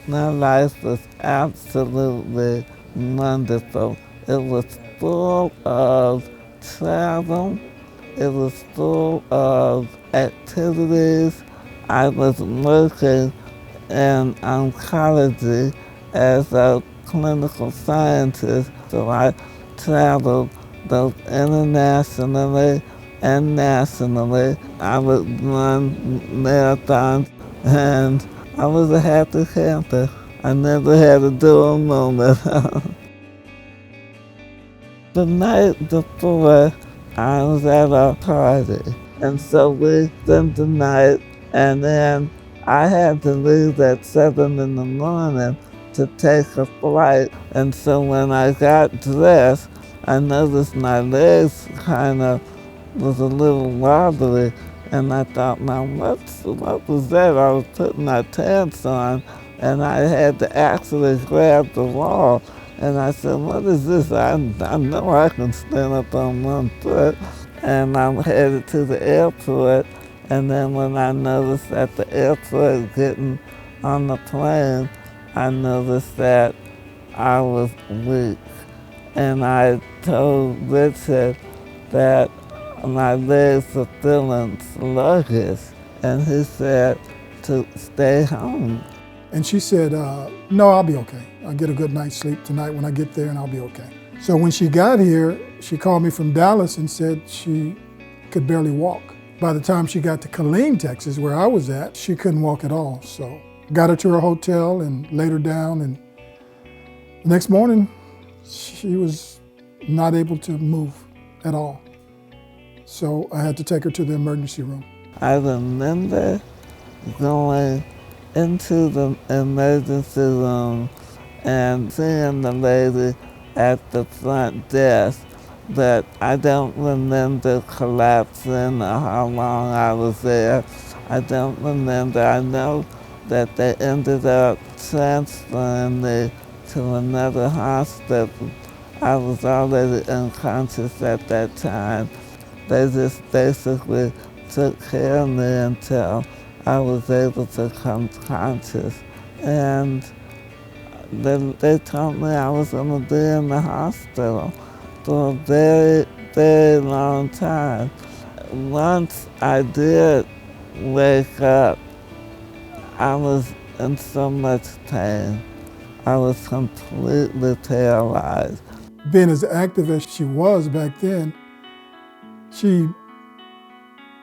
My life was absolutely wonderful. It was full of travel. It was full of activities. I was working in oncology as a clinical scientist, so I traveled both internationally and nationally. I would run marathons, and I was a happy camper. I never had a dull moment. The night before, I was at a party, and so we spent the night, and then I had to leave at 7 in the morning to take a flight. And so when I got dressed, I noticed my legs kind of was a little wobbly, and I thought, now what was that? I was putting my pants on, and I had to actually grab the wall. And I said, what is this? I know I can stand up on one foot. And I'm headed to the airport. And then when I noticed at the airport getting on the plane, I noticed that I was weak. And I told Richard that my legs were feeling sluggish. And he said to stay home. And she said, no, I'll be okay. I'll get a good night's sleep tonight when I get there and I'll be okay. So when she got here, she called me from Dallas and said she could barely walk. By the time she got to Killeen, Texas, where I was at, she couldn't walk at all. So got her to her hotel and laid her down, and the next morning, she was not able to move at all. So I had to take her to the emergency room. I remember going into the emergency room and seeing the lady at the front desk, but I don't remember collapsing or how long I was there. I don't remember. I know that they ended up transferring me to another hospital. I was already unconscious at that time. They just basically took care of me until I was able to come conscious. And they told me I was going to be in the hospital for a very, very long time. Once I did wake up, I was in so much pain. I was completely paralyzed. Being as active as she was back then, she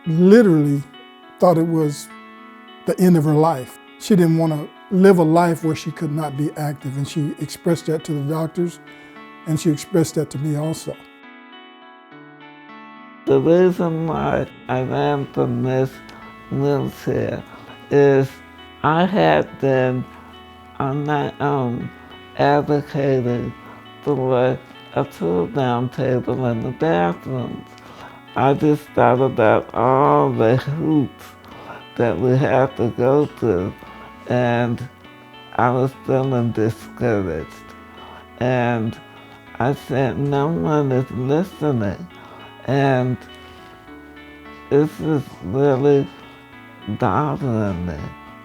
literally thought it was the end of her life. She didn't want to live a life where she could not be active, and she expressed that to the doctors, and she expressed that to me also. The reason why I ran from this wheelchair is I had been on my own advocating for a pull-down table in the bathrooms. I just thought about all the hoops that we have to go through, and I was feeling discouraged. And I said, no one is listening, and this is really bothering me.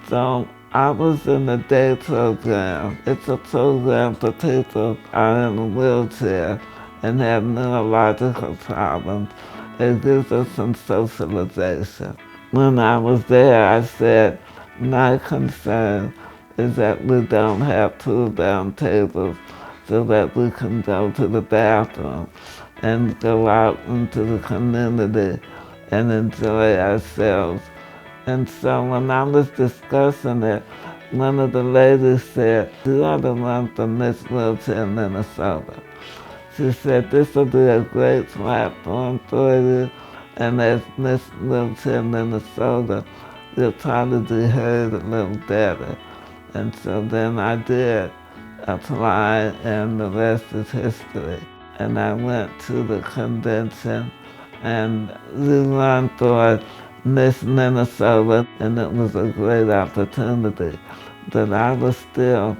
So I was in the day program. It's a program for people who are in a wheelchair and have neurological problems. It gives us some socialization. When I was there, I said, my concern is that we don't have pull-down tables so that we can go to the bathroom and go out into the community and enjoy ourselves. And so when I was discussing it, one of the ladies said, you are the one from Miss Wheelchair, Minnesota. She said, this will be a great platform for you, and as Miss Wheelchair, Minnesota, you'll probably be heard a little better. And so then I did apply, and the rest is history. And I went to the convention, and we ran for Miss Minnesota, and it was a great opportunity. But I was still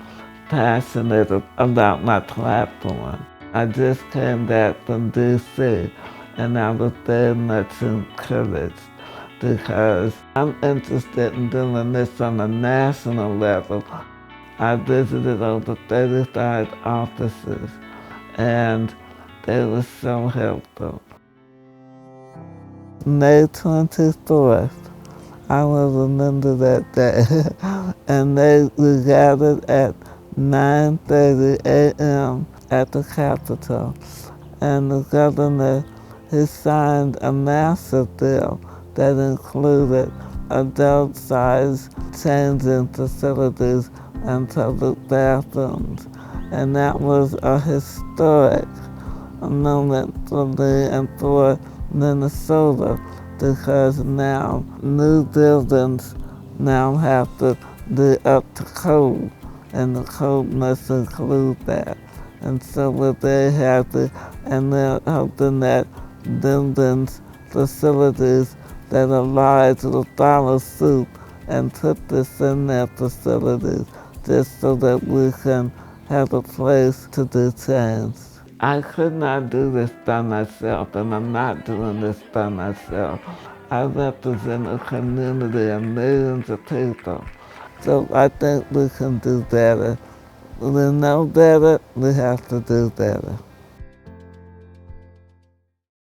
passionate about my platform. I just came back from D.C., and I was very much encouraged because I'm interested in doing this on a national level. I visited over 35 offices, and they were so helpful. May 24th, I will remember that day. And we gathered at 9:30 a.m. at the Capitol. And the governor, he signed a massive bill that included adult-sized changing facilities and public bathrooms. And that was a historic moment for me and for Minnesota, because now new buildings now have to be up to code, and the code must include that. And so we're very happy, and they're hoping that buildings, facilities that are large will follow suit and put this in their facilities, just so that we can have a place to do change. I could not do this by myself, and I'm not doing this by myself. I represent a community of millions of people. So I think we can do better. We know better, we have to do better.